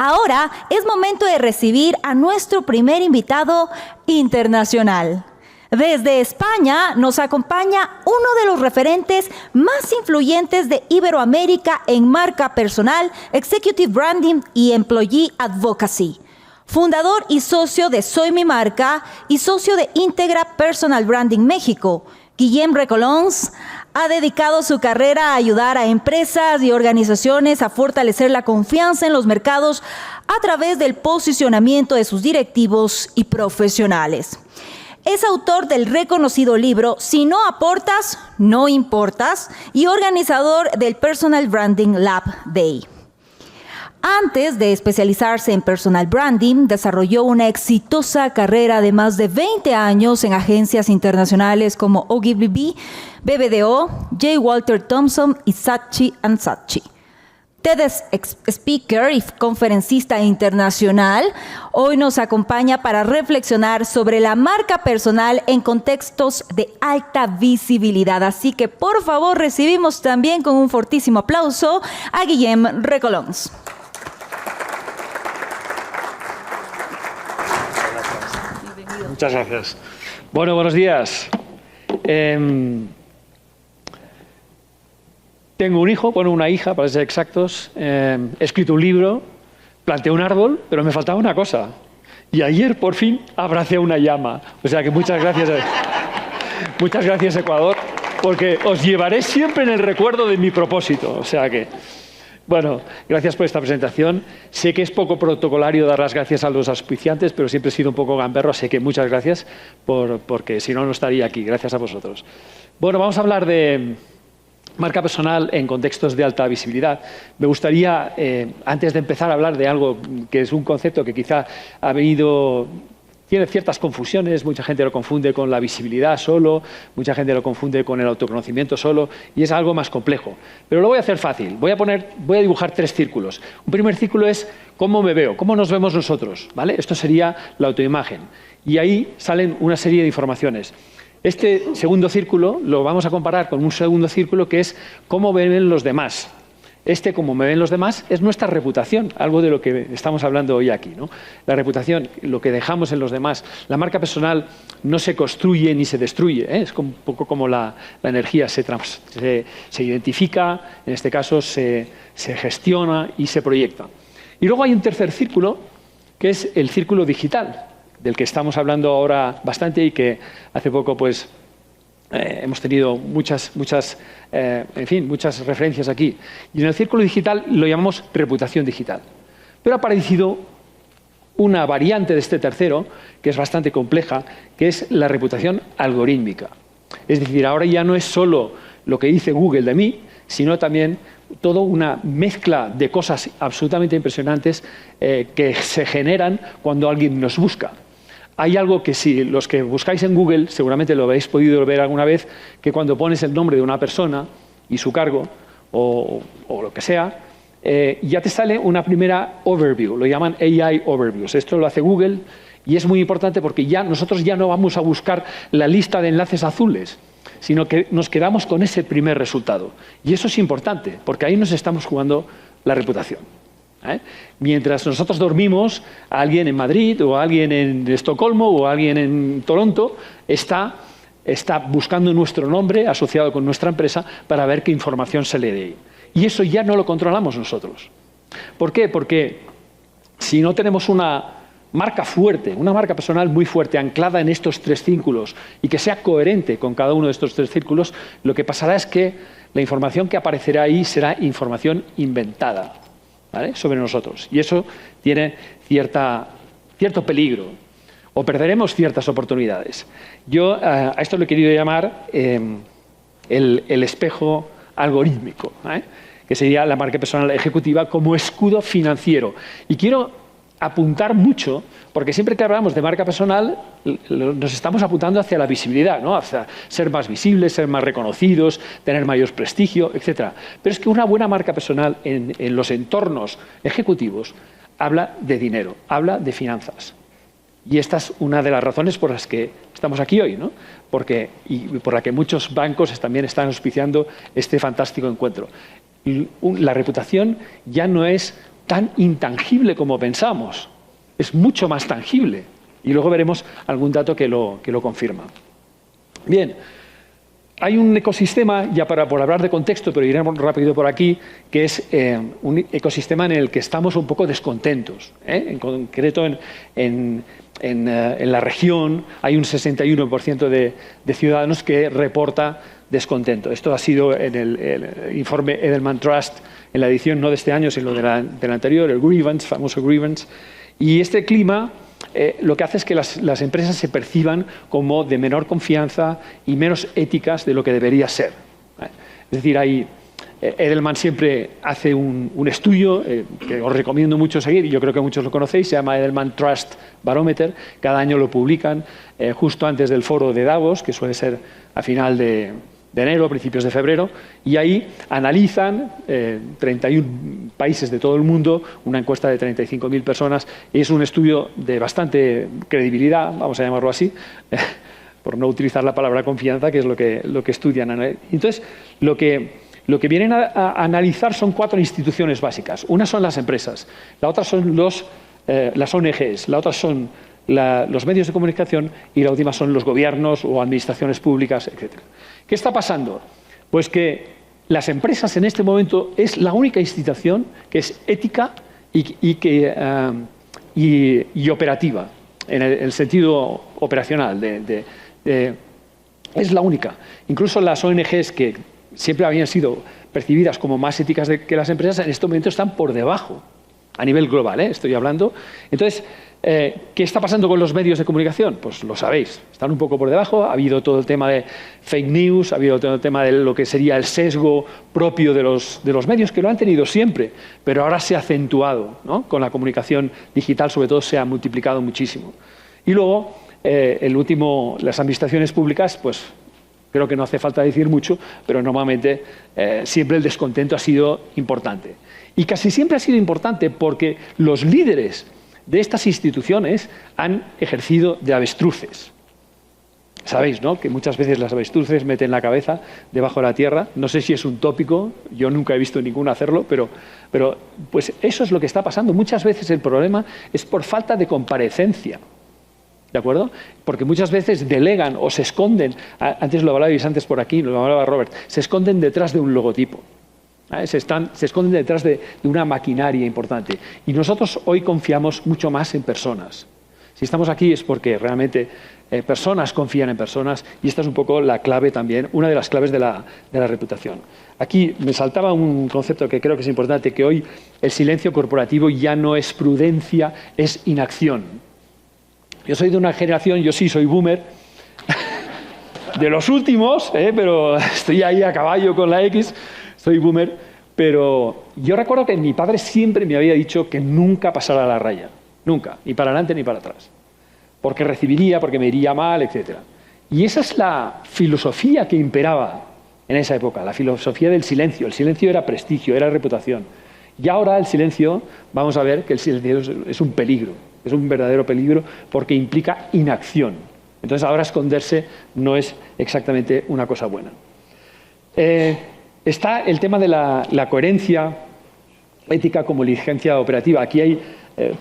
Ahora es momento de recibir a nuestro primer invitado internacional. Desde España nos acompaña uno de los referentes más influyentes de Iberoamérica en marca personal, Executive Branding y Employee Advocacy. Fundador y socio de Soy Mi Marca y socio de Integra Personal Branding México, Guillem Recolons ha dedicado su carrera a ayudar a empresas y organizaciones a fortalecer la confianza en los mercados a través del posicionamiento de sus directivos y profesionales. Es autor del reconocido libro Si no aportas, no importas y organizador del Personal Branding Lab Day. Antes de especializarse en personal branding, desarrolló una exitosa carrera de más de 20 años en agencias internacionales como Ogilvy, BBDO, J. Walter Thompson y Saatchi & Saatchi. TEDx speaker y conferencista internacional, hoy nos acompaña para reflexionar sobre la marca personal en contextos de alta visibilidad. Así que, por favor, recibimos también con un fortísimo aplauso a Guillem Recolons. Muchas gracias. Bueno, buenos días. Tengo un hijo, una hija, para ser exactos. He escrito un libro, planté un árbol, pero me faltaba una cosa. Y ayer, por fin, abracé una llama. O sea que muchas gracias. Muchas gracias, Ecuador, porque os llevaré siempre en el recuerdo de mi propósito. O sea que... Bueno, gracias por esta presentación. Sé que es poco protocolario dar las gracias a los auspiciantes, pero siempre he sido un poco gamberro, así que muchas gracias, porque si no, no estaría aquí. Gracias a vosotros. Bueno, vamos a hablar de marca personal en contextos de alta visibilidad. Me gustaría, antes de empezar a hablar de algo que es un concepto que quizá tiene ciertas confusiones, mucha gente lo confunde con la visibilidad solo, mucha gente lo confunde con el autoconocimiento solo, y es algo más complejo. Pero lo voy a hacer fácil. Voy a dibujar 3 círculos. Un primer círculo es cómo me veo, cómo nos vemos nosotros, ¿vale? Esto sería la autoimagen. Y ahí salen una serie de informaciones. Este segundo círculo lo vamos a comparar con un segundo círculo que es cómo me ven los demás. Como me ven los demás, es nuestra reputación, algo de lo que estamos hablando hoy aquí, ¿no? La reputación, lo que dejamos en los demás. La marca personal no se construye ni se destruye, ¿eh? Es un poco como la energía, se identifica, en este caso se gestiona y se proyecta. Y luego hay un tercer círculo, que es el círculo digital, del que estamos hablando ahora bastante y que hace poco pues hemos tenido muchas referencias aquí. Y en el círculo digital lo llamamos reputación digital. Pero ha aparecido una variante de este tercero, que es bastante compleja, que es la reputación algorítmica. Es decir, ahora ya no es solo lo que dice Google de mí, sino también toda una mezcla de cosas absolutamente impresionantes que se generan cuando alguien nos busca. Hay algo que si los que buscáis en Google, seguramente lo habéis podido ver alguna vez, que cuando pones el nombre de una persona y su cargo o lo que sea, ya te sale una primera overview, lo llaman AI overviews. Esto lo hace Google y es muy importante porque nosotros ya no vamos a buscar la lista de enlaces azules, sino que nos quedamos con ese primer resultado. Y eso es importante, porque ahí nos estamos jugando la reputación. Mientras nosotros dormimos, alguien en Madrid o alguien en Estocolmo o alguien en Toronto está buscando nuestro nombre asociado con nuestra empresa para ver qué información se le dé. Y eso ya no lo controlamos nosotros. ¿Por qué? Porque si no tenemos una marca fuerte, una marca personal muy fuerte, anclada en estos 3 círculos y que sea coherente con cada uno de estos 3 círculos, lo que pasará es que la información que aparecerá ahí será información inventada, ¿vale?, sobre nosotros. Y eso tiene cierto peligro, o perderemos ciertas oportunidades. Yo a esto lo he querido llamar el espejo algorítmico, que sería la marca personal ejecutiva como escudo financiero. Y quiero apuntar mucho, porque siempre que hablamos de marca personal nos estamos apuntando hacia la visibilidad, ¿no? Hacia ser más visibles, ser más reconocidos, tener mayor prestigio, etc. Pero es que una buena marca personal en los entornos ejecutivos habla de dinero, habla de finanzas. Y esta es una de las razones por las que estamos aquí hoy, ¿no? Y por la que muchos bancos también están auspiciando este fantástico encuentro. La reputación ya no es tan intangible como pensamos. Es mucho más tangible. Y luego veremos algún dato que lo confirma. Bien, hay un ecosistema, ya por hablar de contexto, pero iremos rápido por aquí, que es un ecosistema en el que estamos un poco descontentos. En concreto, en la región hay un 61% de ciudadanos que reporta descontento. Esto ha sido en el informe Edelman Trust, en la edición no de este año, sino del anterior, el Grievance, famoso Grievance. Y este clima lo que hace es que las empresas se perciban como de menor confianza y menos éticas de lo que debería ser. Es decir, Edelman siempre hace un estudio que os recomiendo mucho seguir, y yo creo que muchos lo conocéis, se llama Edelman Trust Barometer. Cada año lo publican justo antes del foro de Davos, que suele ser a final de enero, principios de febrero, y ahí analizan 31 países de todo el mundo, una encuesta de 35.000 personas, y es un estudio de bastante credibilidad, vamos a llamarlo así, por no utilizar la palabra confianza, que es lo que estudian. Entonces, lo que vienen a analizar son 4 instituciones básicas. Una son las empresas, la otra son las ONGs, la otra son los medios de comunicación y la última son los gobiernos o administraciones públicas, etc. ¿Qué está pasando? Pues que las empresas en este momento es la única institución que es ética y operativa, en el sentido operacional. Es la única. Incluso las ONGs, que siempre habían sido percibidas como más éticas que las empresas, en este momento están por debajo, a nivel global, estoy hablando. Entonces, ¿qué está pasando con los medios de comunicación? Pues lo sabéis, están un poco por debajo. Ha habido todo el tema de fake news, ha habido todo el tema de lo que sería el sesgo propio de los medios, que lo han tenido siempre, pero ahora se ha acentuado, ¿no? Con la comunicación digital, sobre todo, se ha multiplicado muchísimo. Y luego, las administraciones públicas, pues creo que no hace falta decir mucho, pero normalmente siempre el descontento ha sido importante. Y casi siempre ha sido importante porque los líderes de estas instituciones han ejercido de avestruces. Sabéis, ¿no?, que muchas veces las avestruces meten la cabeza debajo de la tierra. No sé si es un tópico, yo nunca he visto ninguno hacerlo, pero pues eso es lo que está pasando. Muchas veces el problema es por falta de comparecencia. ¿De acuerdo? Porque muchas veces delegan o se esconden, antes lo hablabais por aquí, lo hablaba Robert, se esconden detrás de un logotipo. Se esconden detrás de una maquinaria importante. Y nosotros hoy confiamos mucho más en personas. Si estamos aquí es porque realmente personas confían en personas, y esta es un poco la clave también, una de las claves de la reputación. Aquí me saltaba un concepto que creo que es importante, que hoy el silencio corporativo ya no es prudencia, es inacción. Yo soy de una generación, yo sí soy boomer, de los últimos, pero estoy ahí a caballo con la X. Soy boomer, pero yo recuerdo que mi padre siempre me había dicho que nunca pasara la raya. Nunca, ni para adelante ni para atrás. Porque recibiría, porque me iría mal, etc. Y esa es la filosofía que imperaba en esa época, la filosofía del silencio. El silencio era prestigio, era reputación. Y ahora el silencio, vamos a ver que el silencio es un peligro, es un verdadero peligro porque implica inacción. Entonces ahora esconderse no es exactamente una cosa buena. Está el tema de la coherencia ética como diligencia operativa. Aquí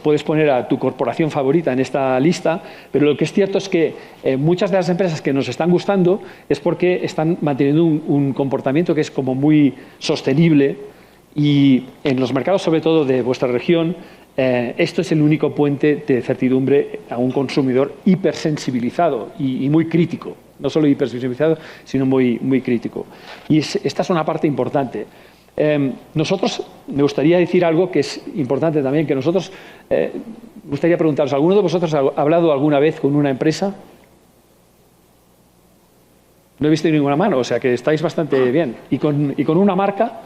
puedes poner a tu corporación favorita en esta lista, pero lo que es cierto es que muchas de las empresas que nos están gustando es porque están manteniendo un comportamiento que es como muy sostenible, y en los mercados, sobre todo de vuestra región, esto es el único puente de certidumbre a un consumidor hipersensibilizado y muy crítico. No solo hipersensibilizado, sino muy, muy crítico. Y esta es una parte importante. Nosotros, me gustaría decir algo que es importante también, que nosotros, me gustaría preguntaros, ¿alguno de vosotros ha hablado alguna vez con una empresa? No he visto ninguna mano, o sea que estáis bastante bien. ¿Y con una marca?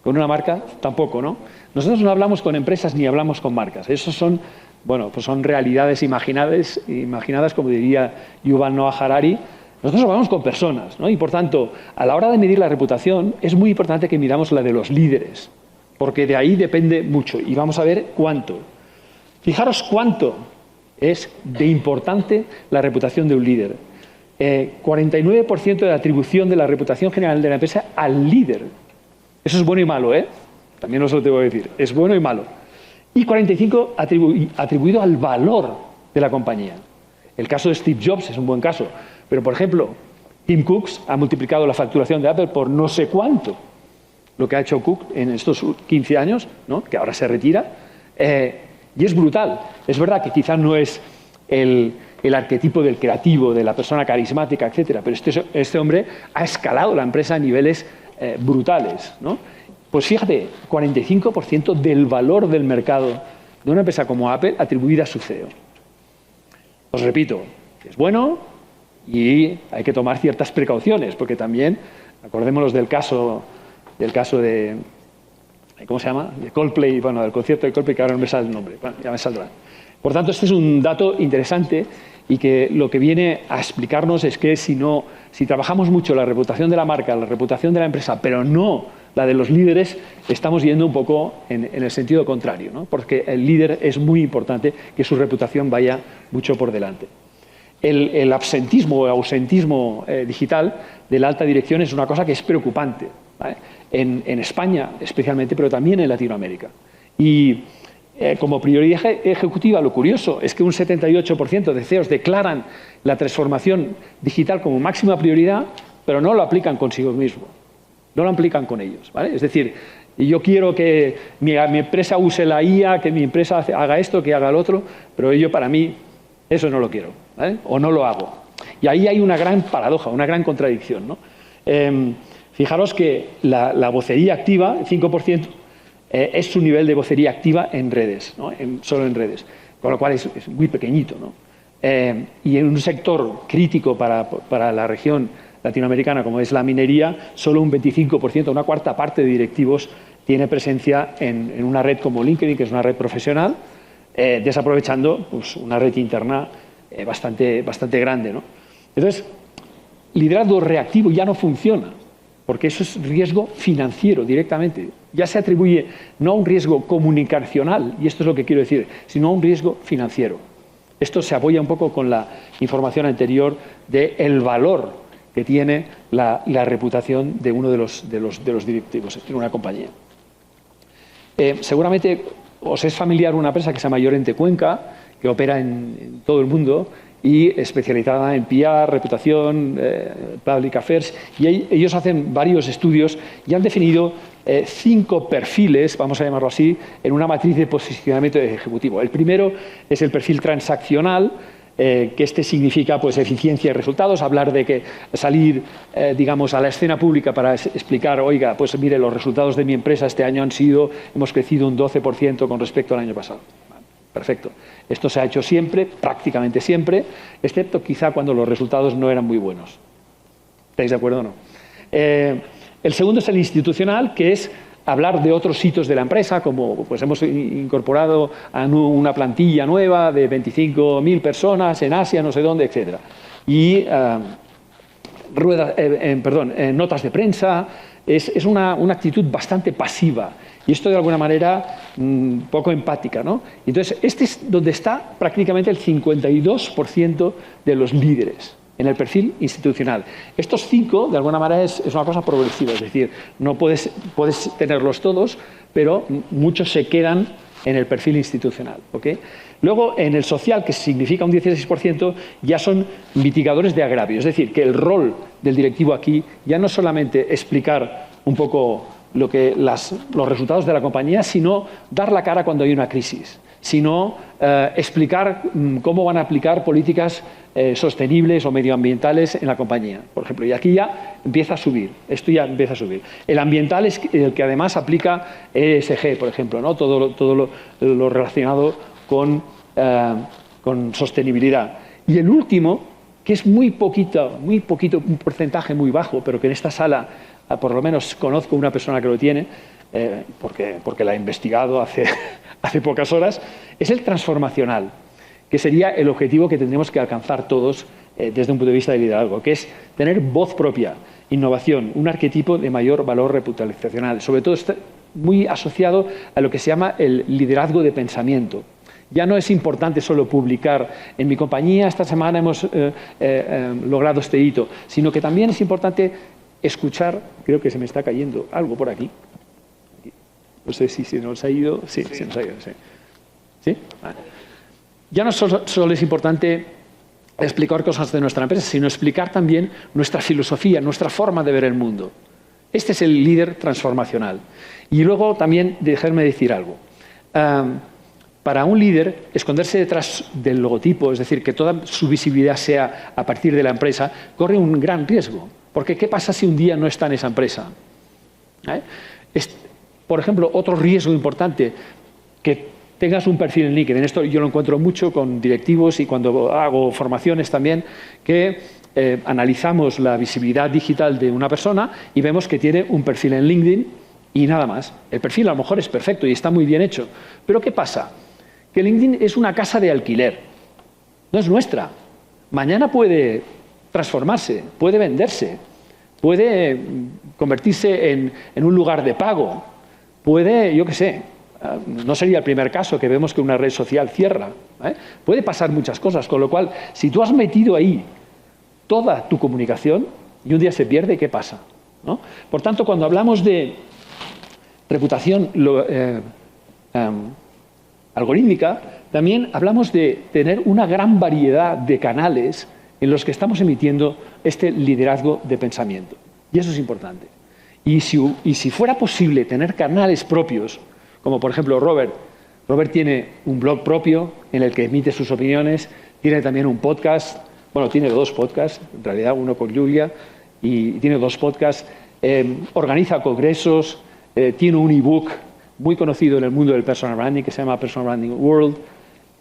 Con una marca tampoco, ¿no? Nosotros no hablamos con empresas ni hablamos con marcas. Esos son, pues son realidades imaginadas, como diría Yuval Noah Harari. Nosotros hablamos con personas, ¿no? Y por tanto, a la hora de medir la reputación, es muy importante que midamos la de los líderes, porque de ahí depende mucho. Y vamos a ver cuánto. Fijaros cuánto es de importante la reputación de un líder. 49% de la atribución de la reputación general de la empresa al líder. Eso es bueno y malo, ¿eh? también os lo tengo que decir, es bueno y malo. Y 45 atribuido al valor de la compañía. El caso de Steve Jobs es un buen caso, pero por ejemplo, Tim Cook ha multiplicado la facturación de Apple por no sé cuánto, lo que ha hecho Cook en estos 15 años, ¿no? Que ahora se retira, y es brutal. Es verdad que quizás no es el arquetipo del creativo, de la persona carismática, etcétera, pero este hombre ha escalado la empresa a niveles brutales, ¿no? Pues fíjate, 45% del valor del mercado de una empresa como Apple atribuida a su CEO. Os repito, es bueno y hay que tomar ciertas precauciones, porque también, acordémonos del caso de, ¿cómo se llama? De Coldplay, bueno, del concierto de Coldplay, que ahora no me sale el nombre, bueno, ya me saldrá. Por tanto, este es un dato interesante y que lo que viene a explicarnos es que si trabajamos mucho la reputación de la marca, la reputación de la empresa, pero no la de los líderes, estamos yendo un poco en el sentido contrario, ¿no? Porque el líder es muy importante que su reputación vaya mucho por delante. El absentismo o ausentismo digital de la alta dirección es una cosa que es preocupante, ¿vale? En España especialmente, pero también en Latinoamérica. Y como prioridad ejecutiva, lo curioso es que un 78% de CEOs declaran la transformación digital como máxima prioridad, pero no lo aplican consigo mismo, no lo aplican con ellos, ¿vale? Es decir, yo quiero que mi empresa use la IA, que mi empresa haga esto, que haga lo otro, pero yo para mí eso no lo quiero, ¿vale? O no lo hago. Y ahí hay una gran paradoja, una gran contradicción, ¿no? Fijaros que la vocería activa, el 5%, es su nivel de vocería activa en redes, ¿no? Solo en redes, con lo cual es muy pequeñito, ¿no? Y en un sector crítico para la región latinoamericana, como es la minería, solo un 25%, una cuarta parte de directivos tiene presencia en una red como LinkedIn, que es una red profesional, desaprovechando pues, una red interna bastante grande, ¿no? Entonces, liderazgo reactivo ya no funciona, porque eso es riesgo financiero directamente. Ya se atribuye no a un riesgo comunicacional, y esto es lo que quiero decir, sino a un riesgo financiero. Esto se apoya un poco con la información anterior del valor que tiene la reputación de uno de los directivos en una compañía. Seguramente os es familiar una empresa que se llama Llorente Cuenca, que opera en todo el mundo y especializada en PR, reputación, public affairs, y ellos hacen varios estudios y han definido 5 perfiles, vamos a llamarlo así, en una matriz de posicionamiento ejecutivo. El primero es el perfil transaccional, que este significa pues, eficiencia y resultados, hablar de que salir, digamos, a la escena pública para explicar, oiga, pues mire, los resultados de mi empresa este año hemos crecido un 12% con respecto al año pasado. Perfecto. Esto se ha hecho siempre, prácticamente siempre, excepto quizá cuando los resultados no eran muy buenos. ¿Estáis de acuerdo o no? El segundo es el institucional, que es hablar de otros hitos de la empresa, como pues hemos incorporado a una plantilla nueva de 25.000 personas en Asia, no sé dónde, etc. Y notas de prensa, es una actitud bastante pasiva. Y esto de alguna manera poco empática, ¿no? Entonces, este es donde está prácticamente el 52% de los líderes, en el perfil institucional. Estos 5, de alguna manera, es una cosa progresiva, es decir, no puedes tenerlos todos, pero muchos se quedan en el perfil institucional, ¿ok? Luego, en el social, que significa un 16%, ya son mitigadores de agravio, es decir, que el rol del directivo aquí ya no es solamente explicar un poco los resultados de la compañía, sino dar la cara cuando hay una crisis, sino explicar cómo van a aplicar políticas sostenibles o medioambientales en la compañía, por ejemplo. Y aquí ya empieza a subir, esto ya empieza a subir. El ambiental es el que además aplica ESG, por ejemplo, ¿no? Todo lo relacionado con sostenibilidad. Y el último, que es muy poquito, un porcentaje muy bajo, pero que en esta sala por lo menos conozco una persona que lo tiene, porque la he investigado hace pocas horas, es el transformacional, que sería el objetivo que tendremos que alcanzar todos desde un punto de vista de liderazgo, que es tener voz propia, innovación, un arquetipo de mayor valor reputacional. Sobre todo está muy asociado a lo que se llama el liderazgo de pensamiento. Ya no es importante solo publicar, en mi compañía esta semana hemos logrado este hito, sino que también es importante escuchar, creo que se me está cayendo algo por aquí. No sé si se nos ha ido. Sí, se nos ha ido, sí. ¿Sí? Vale. Ya no solo es importante explicar cosas de nuestra empresa, sino explicar también nuestra filosofía, nuestra forma de ver el mundo. Este es el líder transformacional. Y luego también, déjenme decir algo. Para un líder, esconderse detrás del logotipo, es decir, que toda su visibilidad sea a partir de la empresa, corre un gran riesgo. Porque ¿qué pasa si un día no está en esa empresa? Por ejemplo, otro riesgo importante, que tengas un perfil en LinkedIn. Esto yo lo encuentro mucho con directivos y cuando hago formaciones también, que analizamos la visibilidad digital de una persona y vemos que tiene un perfil en LinkedIn y nada más. El perfil a lo mejor es perfecto y está muy bien hecho. Pero ¿qué pasa? Que LinkedIn es una casa de alquiler. No es nuestra. Mañana puede transformarse, puede venderse, puede convertirse en un lugar de pago, puede, yo qué sé, no sería el primer caso que vemos que una red social cierra. Puede pasar muchas cosas, con lo cual, si tú has metido ahí toda tu comunicación y un día se pierde, ¿qué pasa? ¿No? Por tanto, cuando hablamos de reputación algorítmica, también hablamos de tener una gran variedad de canales en los que estamos emitiendo este liderazgo de pensamiento. Y eso es importante. Y si fuera posible tener canales propios, como por ejemplo Robert tiene un blog propio en el que emite sus opiniones, tiene también un podcast, bueno, tiene 2 podcasts, en realidad uno con Julia, y tiene 2 podcasts, organiza congresos, tiene un ebook muy conocido en el mundo del personal branding que se llama Personal Branding World,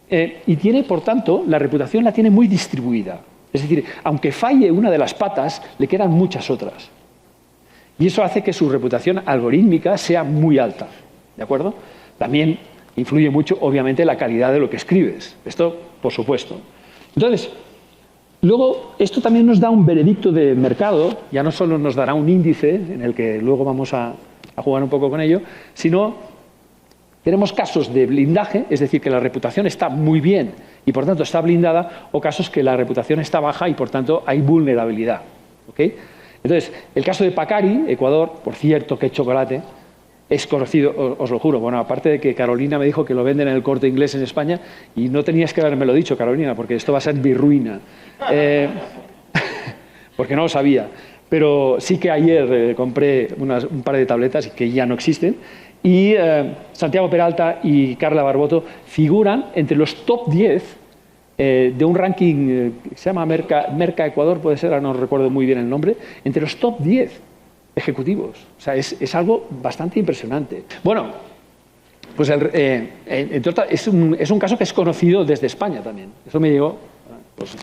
y tiene, por tanto, la reputación la tiene muy distribuida. Es decir, aunque falle una de las patas, le quedan muchas otras. Y eso hace que su reputación algorítmica sea muy alta. ¿De acuerdo? También influye mucho, obviamente, la calidad de lo que escribes. Esto, por supuesto. Entonces, luego, esto también nos da un veredicto de mercado, ya no solo nos dará un índice, en el que luego vamos a jugar un poco con ello, sino tenemos casos de blindaje, es decir, que la reputación está muy bien y, por tanto, está blindada, o casos que la reputación está baja y, por tanto, hay vulnerabilidad. ¿Okay? Entonces, el caso de Pacari, Ecuador, por cierto, qué chocolate, es conocido, os lo juro. Bueno, aparte de que Carolina me dijo que lo venden en el Corte Inglés en España, y no tenías que haberme lo dicho, Carolina, porque esto va a ser mi ruina. Porque no lo sabía. Pero sí que ayer compré un par de tabletas que ya no existen, y Santiago Peralta y Carla Barboto figuran entre los top 10 de un ranking que se llama Merca Ecuador, puede ser, ahora no recuerdo muy bien el nombre, entre los top 10 ejecutivos. O sea, es algo bastante impresionante. Bueno, pues es un caso que es conocido desde España también. Eso me llegó, pues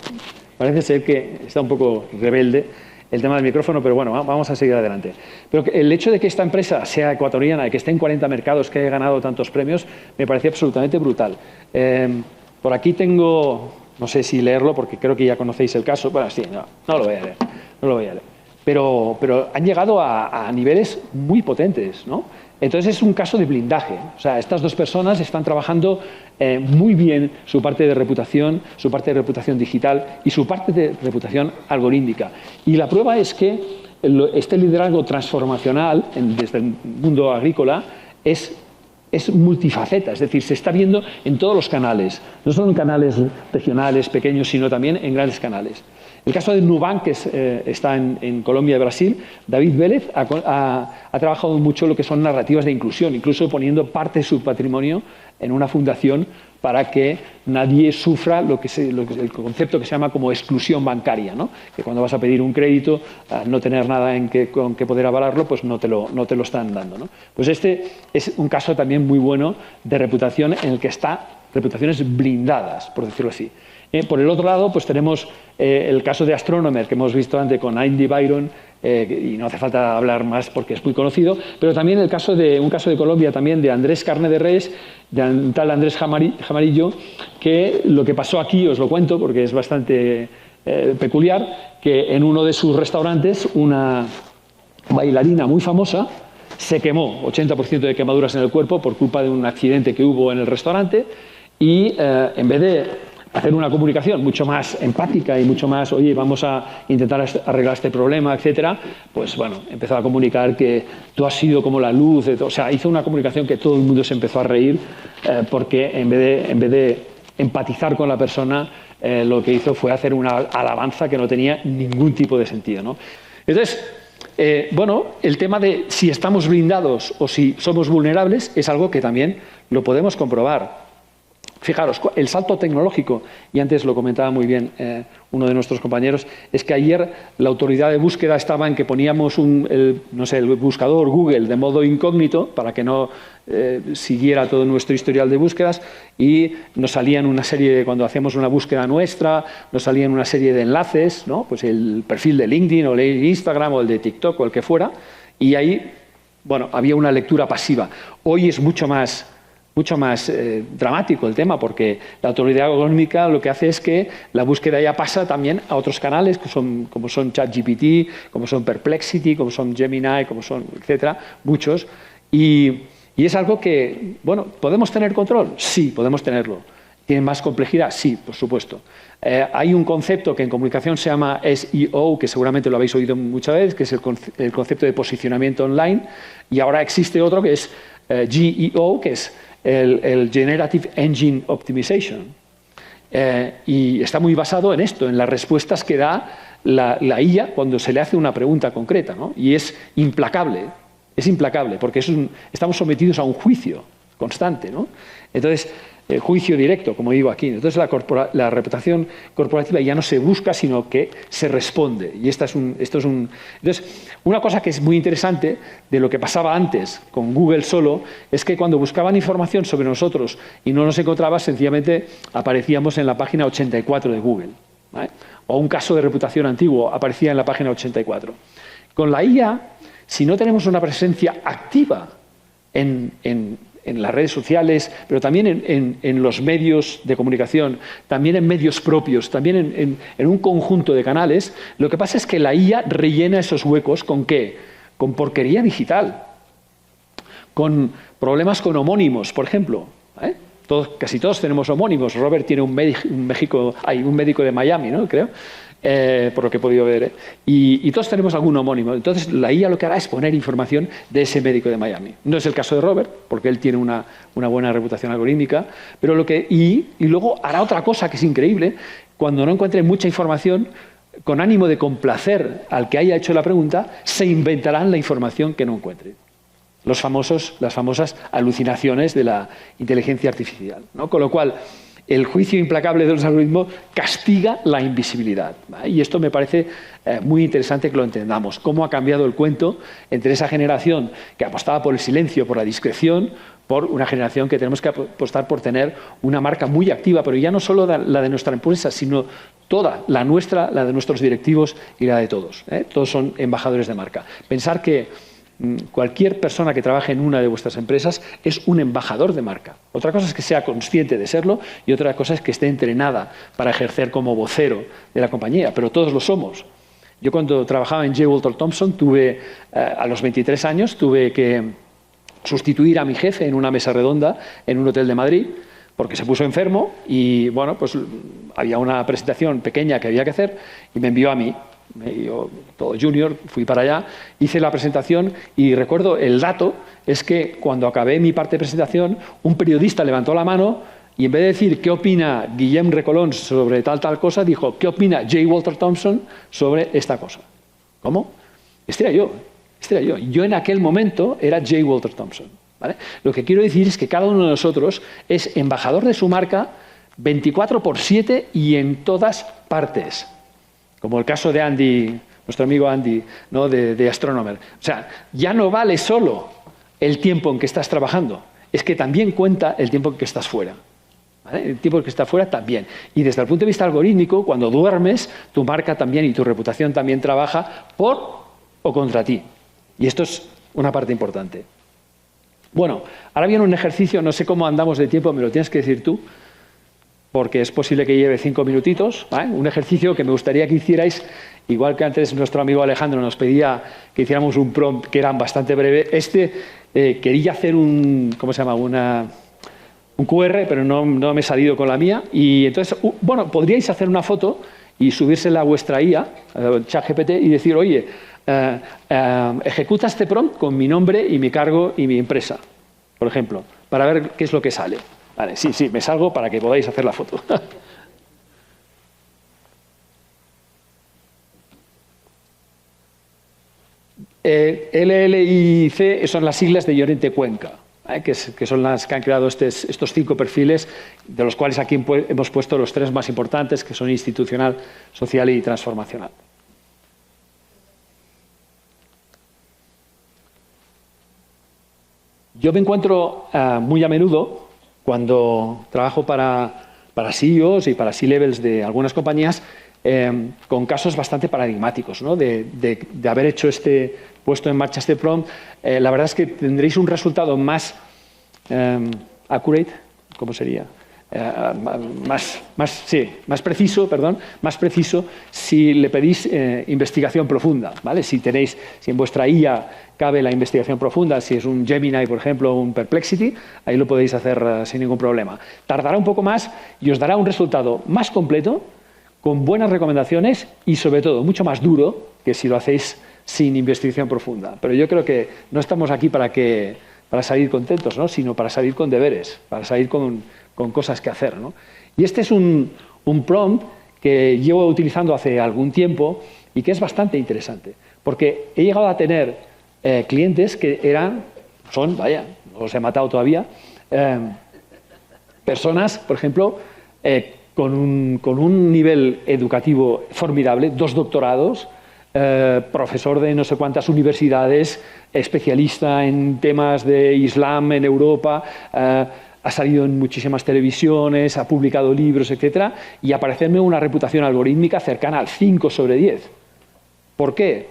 parece ser que está un poco rebelde el tema del micrófono, pero bueno, vamos a seguir adelante. Pero el hecho de que esta empresa sea ecuatoriana y que esté en 40 mercados, que haya ganado tantos premios, me parece absolutamente brutal. Por aquí tengo, no sé si leerlo porque creo que ya conocéis el caso. Bueno, sí, no lo voy a leer. No lo voy a leer. Pero han llegado a niveles muy potentes, ¿no? Entonces es un caso de blindaje. O sea, estas 2 personas están trabajando muy bien su parte de reputación digital y su parte de reputación algorítmica. Y la prueba es que este liderazgo transformacional desde el mundo agrícola es multifaceta, es decir, se está viendo en todos los canales, no solo en canales regionales, pequeños, sino también en grandes canales. El caso de Nubank, que está en Colombia y Brasil, David Vélez ha trabajado mucho lo que son narrativas de inclusión, incluso poniendo parte de su patrimonio en una fundación para que nadie sufra el concepto que se llama como exclusión bancaria, ¿no? Que cuando vas a pedir un crédito, al no tener nada con que poder avalarlo, pues no te lo están dando, ¿no? Pues este es un caso también muy bueno de reputación en el que está reputaciones blindadas, por decirlo así. Por el otro lado, pues tenemos el caso de Astronomer, que hemos visto antes con Andy Byron, y no hace falta hablar más porque es muy conocido, pero también un caso de Colombia también de Andrés Carne de Res, de un tal Andrés Jamarillo, que lo que pasó aquí, os lo cuento porque es bastante peculiar, que en uno de sus restaurantes una bailarina muy famosa se quemó, 80% de quemaduras en el cuerpo por culpa de un accidente que hubo en el restaurante, y en vez de hacer una comunicación mucho más empática y mucho más, oye, vamos a intentar arreglar este problema, etcétera, pues bueno, empezó a comunicar que tú has sido como la luz, o sea, hizo una comunicación que todo el mundo se empezó a reír porque en vez de empatizar con la persona, lo que hizo fue hacer una alabanza que no tenía ningún tipo de sentido, ¿no? Entonces, bueno, el tema de si estamos blindados o si somos vulnerables es algo que también lo podemos comprobar. Fijaros, el salto tecnológico, y antes lo comentaba muy bien uno de nuestros compañeros, es que ayer la autoridad de búsqueda estaba en que poníamos el buscador Google de modo incógnito para que no siguiera todo nuestro historial de búsquedas, y nos salían una serie, cuando hacíamos una búsqueda nuestra, nos salían una serie de enlaces, ¿no? Pues el perfil de LinkedIn o el de Instagram o el de TikTok o el que fuera, y ahí, bueno, había una lectura pasiva. Hoy es mucho más dramático el tema, porque la autoridad algorítmica lo que hace es que la búsqueda ya pasa también a otros canales como son ChatGPT, como son Perplexity, como son Gemini, como son, etcétera, muchos. Y es algo que, bueno, ¿podemos tener control? Sí, podemos tenerlo. ¿Tiene más complejidad? Sí, por supuesto. Hay un concepto que en comunicación se llama SEO, que seguramente lo habéis oído muchas veces, que es el concepto de posicionamiento online, y ahora existe otro que es GEO, que es el Generative Engine Optimization. Y está muy basado en esto, en las respuestas que da la IA cuando se le hace una pregunta concreta, ¿no? Y es implacable, porque estamos sometidos a un juicio constante, ¿no? Entonces, juicio directo, como digo aquí. Entonces, la reputación corporativa ya no se busca, sino que se responde. Y Entonces, una cosa que es muy interesante de lo que pasaba antes con Google solo, es que cuando buscaban información sobre nosotros y no nos encontraba, sencillamente aparecíamos en la página 84 de Google, ¿vale? O un caso de reputación antiguo aparecía en la página 84. Con la IA, si no tenemos una presencia activa en las redes sociales, pero también en los medios de comunicación, también en medios propios, también en un conjunto de canales, lo que pasa es que la IA rellena esos huecos ¿con qué? Con porquería digital, con problemas con homónimos, por ejemplo. Casi todos tenemos homónimos. Robert tiene un médico de Miami, ¿no? Creo. Por lo que he podido ver, y todos tenemos algún homónimo. Entonces la IA lo que hará es poner información de ese médico de Miami. No es el caso de Robert, porque él tiene una buena reputación algorítmica, pero y luego hará otra cosa que es increíble. Cuando no encuentre mucha información, con ánimo de complacer al que haya hecho la pregunta, se inventarán la información que no encuentre. Las famosas alucinaciones de la inteligencia artificial, ¿no? Con lo cual, el juicio implacable de los algoritmos castiga la invisibilidad, ¿vale? Y esto me parece muy interesante que lo entendamos. Cómo ha cambiado el cuento entre esa generación que apostaba por el silencio, por la discreción, por una generación que tenemos que apostar por tener una marca muy activa, pero ya no solo la de nuestra empresa, sino toda, la nuestra, la de nuestros directivos y la de todos, ¿eh? Todos son embajadores de marca. Pensar que cualquier persona que trabaje en una de vuestras empresas es un embajador de marca. Otra cosa es que sea consciente de serlo y otra cosa es que esté entrenada para ejercer como vocero de la compañía, pero todos lo somos. Yo cuando trabajaba en J. Walter Thompson a los 23 años tuve que sustituir a mi jefe en una mesa redonda en un hotel de Madrid porque se puso enfermo y bueno, pues había una presentación pequeña que había que hacer y me envió a mí. Yo, todo junior, fui para allá, hice la presentación y recuerdo el dato es que cuando acabé mi parte de presentación, un periodista levantó la mano y en vez de decir ¿qué opina Guillem Recolons sobre tal cosa? Dijo ¿qué opina J. Walter Thompson sobre esta cosa? ¿Cómo? Este era yo. Yo en aquel momento era J. Walter Thompson, ¿vale? Lo que quiero decir es que cada uno de nosotros es embajador de su marca 24/7 y en todas partes. Como el caso de Andy, nuestro amigo Andy, ¿no? de Astronomer. O sea, ya no vale solo el tiempo en que estás trabajando, es que también cuenta el tiempo en que estás fuera. ¿Vale? El tiempo en que estás fuera también. Y desde el punto de vista algorítmico, cuando duermes, tu marca también y tu reputación también trabaja por o contra ti. Y esto es una parte importante. Bueno, ahora viene un ejercicio, no sé cómo andamos de tiempo, me lo tienes que decir tú, porque es posible que lleve 5 minutitos, ¿vale? Un ejercicio que me gustaría que hicierais, igual que antes nuestro amigo Alejandro nos pedía que hiciéramos un prompt que era bastante breve, quería hacer ¿cómo se llama? un QR, pero no me he salido con la mía. Y entonces, bueno, podríais hacer una foto y subírsela a vuestra IA, ChatGPT, y decir, oye, ejecuta este prompt con mi nombre y mi cargo y mi empresa, por ejemplo, para ver qué es lo que sale. Vale, sí, me salgo para que podáis hacer la foto. LLIC son las siglas de Llorente Cuenca, que son las que han creado estos 5 perfiles, de los cuales aquí hemos puesto los 3 más importantes, que son institucional, social y transformacional. Yo me encuentro muy a menudo, cuando trabajo para CEOs y para C-levels de algunas compañías, con casos bastante paradigmáticos, ¿no? de haber puesto en marcha este prompt. La verdad es que tendréis un resultado más accurate, ¿cómo sería? Más preciso si le pedís investigación profunda, ¿vale? Si en vuestra IA cabe la investigación profunda, si es un Gemini, por ejemplo, o un Perplexity, ahí lo podéis hacer sin ningún problema. Tardará un poco más y os dará un resultado más completo, con buenas recomendaciones y, sobre todo, mucho más duro que si lo hacéis sin investigación profunda. Pero yo creo que no estamos aquí para salir contentos, ¿no? Sino para salir con deberes, para salir con cosas que hacer, ¿no? Y este es un prompt que llevo utilizando hace algún tiempo y que es bastante interesante, porque he llegado a tener clientes que no los he matado todavía, personas, por ejemplo, con un nivel educativo formidable, 2 doctorados, profesor de no sé cuántas universidades, especialista en temas de Islam en Europa, ha salido en muchísimas televisiones, ha publicado libros, etcétera, y aparecerme una reputación algorítmica cercana al 5 sobre 10. ¿Por qué?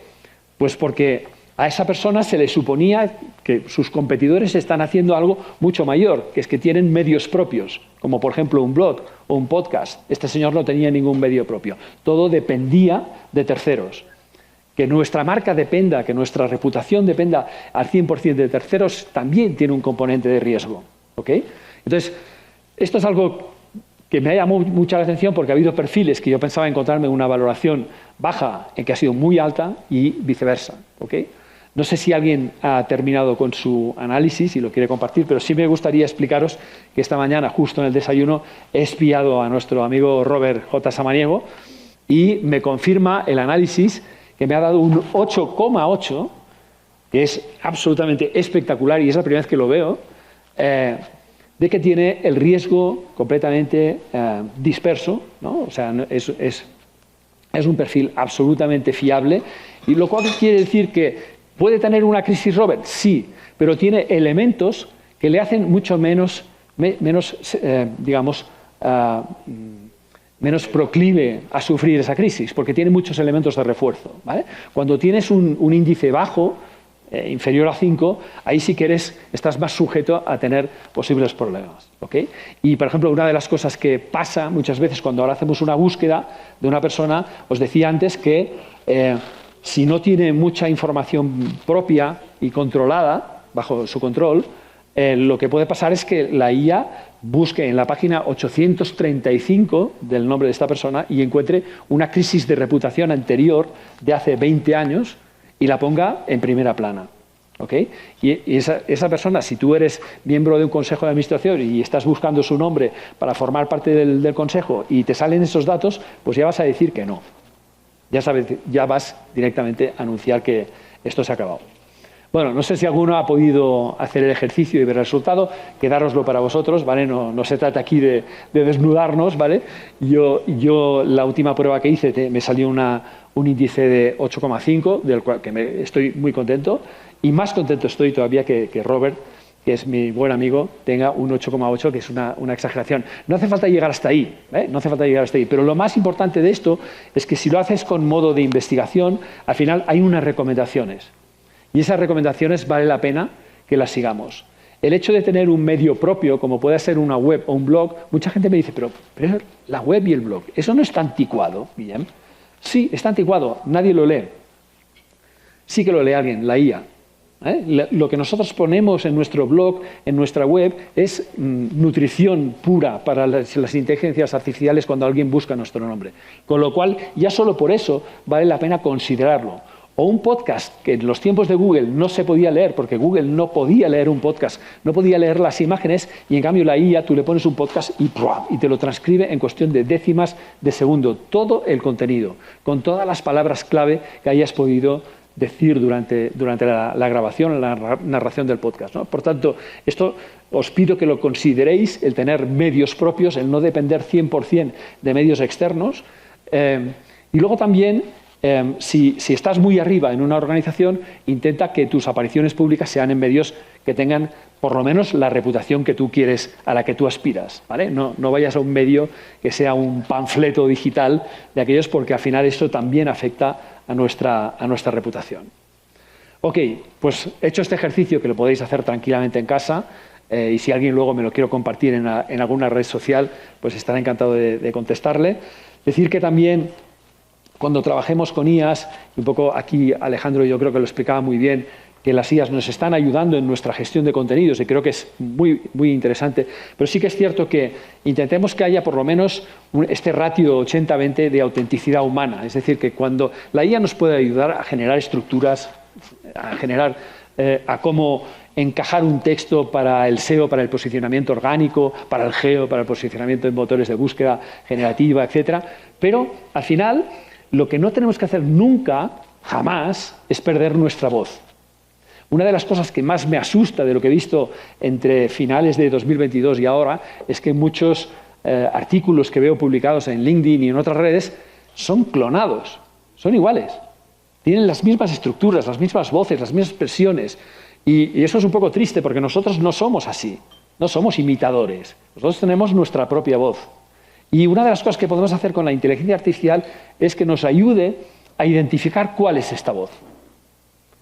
Pues porque a esa persona se le suponía que sus competidores están haciendo algo mucho mayor, que es que tienen medios propios, como por ejemplo un blog o un podcast. Este señor no tenía ningún medio propio. Todo dependía de terceros. Que nuestra marca dependa, que nuestra reputación dependa al 100% de terceros, también tiene un componente de riesgo. ¿Ok? Entonces, esto es algo que me ha llamado mucha la atención, porque ha habido perfiles que yo pensaba encontrarme una valoración baja en que ha sido muy alta y viceversa. ¿Ok? No sé si alguien ha terminado con su análisis y lo quiere compartir, pero sí me gustaría explicaros que esta mañana, justo en el desayuno, he espiado a nuestro amigo Robert J. Samaniego y me confirma el análisis que me ha dado un 8,8, que es absolutamente espectacular y es la primera vez que lo veo, de que tiene el riesgo completamente disperso, ¿no? O sea, es un perfil absolutamente fiable, y lo cual quiere decir que ¿puede tener una crisis Robert? Sí, pero tiene elementos que le hacen mucho menos proclive a sufrir esa crisis, porque tiene muchos elementos de refuerzo, ¿vale? Cuando tienes un índice bajo, inferior a 5, ahí sí que estás más sujeto a tener posibles problemas, ¿ok? Y, por ejemplo, una de las cosas que pasa muchas veces cuando ahora hacemos una búsqueda de una persona, os decía antes que si no tiene mucha información propia y controlada, bajo su control, lo que puede pasar es que la IA busque en la página 835 del nombre de esta persona y encuentre una crisis de reputación anterior de hace 20 años y la ponga en primera plana. ¿Okay? Y esa persona, si tú eres miembro de un consejo de administración y estás buscando su nombre para formar parte del consejo y te salen esos datos, pues ya vas a decir que no. Ya vas directamente a anunciar que esto se ha acabado. Bueno, no sé si alguno ha podido hacer el ejercicio y ver el resultado, quedároslo para vosotros, ¿vale? No se trata aquí de desnudarnos, ¿vale? Yo la última prueba que hice me salió un índice de 8,5, del cual estoy muy contento, y más contento estoy todavía que Robert, que es mi buen amigo, tenga un 8,8, que es una exageración. No hace falta llegar hasta ahí, no hace falta llegar hasta ahí, pero lo más importante de esto es que si lo haces con modo de investigación, al final hay unas recomendaciones. Y esas recomendaciones vale la pena que las sigamos. El hecho de tener un medio propio, como puede ser una web o un blog, mucha gente me dice, pero la web y el blog, ¿eso no está anticuado, Guillem? Sí, está anticuado, nadie lo lee. Sí que lo lee alguien, la IA. Lo que nosotros ponemos en nuestro blog, en nuestra web, es nutrición pura para las inteligencias artificiales cuando alguien busca nuestro nombre. Con lo cual, ya solo por eso vale la pena considerarlo. O un podcast que en los tiempos de Google no se podía leer, porque Google no podía leer un podcast, no podía leer las imágenes, y en cambio la IA, tú le pones un podcast y te lo transcribe en cuestión de décimas de segundo, todo el contenido, con todas las palabras clave que hayas podido decir durante la grabación, la narración del podcast, ¿no? Por tanto, esto os pido que lo consideréis, el tener medios propios, el no depender 100% de medios externos. Y luego también, si estás muy arriba en una organización, intenta que tus apariciones públicas sean en medios que tengan por lo menos la reputación que tú quieres, a la que tú aspiras, ¿vale? No vayas a un medio que sea un panfleto digital de aquellos, porque al final esto también afecta a nuestra reputación. Ok, pues hecho este ejercicio, que lo podéis hacer tranquilamente en casa, y si alguien luego me lo quiere compartir en alguna red social, pues estaré encantado de contestarle. Decir que también, cuando trabajemos con IAs, un poco aquí Alejandro yo creo que lo explicaba muy bien, que las IAs nos están ayudando en nuestra gestión de contenidos, y creo que es muy, muy interesante, pero sí que es cierto que intentemos que haya por lo menos este ratio 80-20 de autenticidad humana, es decir, que cuando la IA nos puede ayudar a generar estructuras, a cómo encajar un texto para el SEO, para el posicionamiento orgánico, para el GEO, para el posicionamiento en motores de búsqueda generativa, etcétera, pero al final lo que no tenemos que hacer nunca, jamás, es perder nuestra voz. Una de las cosas que más me asusta de lo que he visto entre finales de 2022 y ahora es que muchos artículos que veo publicados en LinkedIn y en otras redes son clonados, son iguales. Tienen las mismas estructuras, las mismas voces, las mismas expresiones. Y eso es un poco triste, porque nosotros no somos así, no somos imitadores. Nosotros tenemos nuestra propia voz. Y una de las cosas que podemos hacer con la inteligencia artificial es que nos ayude a identificar cuál es esta voz.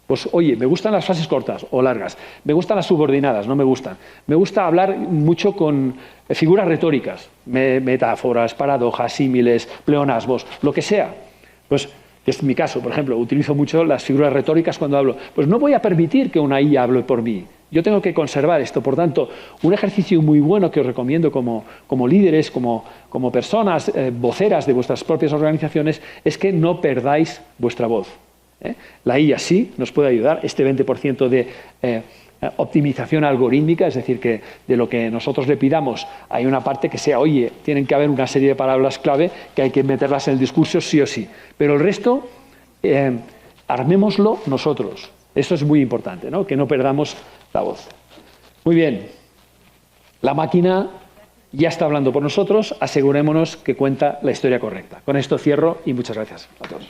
Pues, oye, me gustan las frases cortas o largas, me gustan las subordinadas, no me gustan. Me gusta hablar mucho con figuras retóricas, metáforas, paradojas, símiles, pleonasmos, lo que sea. Pues, que es mi caso, por ejemplo, utilizo mucho las figuras retóricas cuando hablo. Pues no voy a permitir que una IA hable por mí. Yo tengo que conservar esto. Por tanto, un ejercicio muy bueno que os recomiendo como líderes, como personas voceras de vuestras propias organizaciones, es que no perdáis vuestra voz. La IA sí nos puede ayudar, este 20% de optimización algorítmica, es decir, que de lo que nosotros le pidamos hay una parte que sea, oye, tienen que haber una serie de palabras clave que hay que meterlas en el discurso sí o sí, pero el resto armémoslo nosotros. Eso es muy importante, ¿no? Que no perdamos la voz. Muy bien, la máquina ya está hablando por nosotros, asegurémonos que cuenta la historia correcta. Con esto cierro y muchas gracias a todos.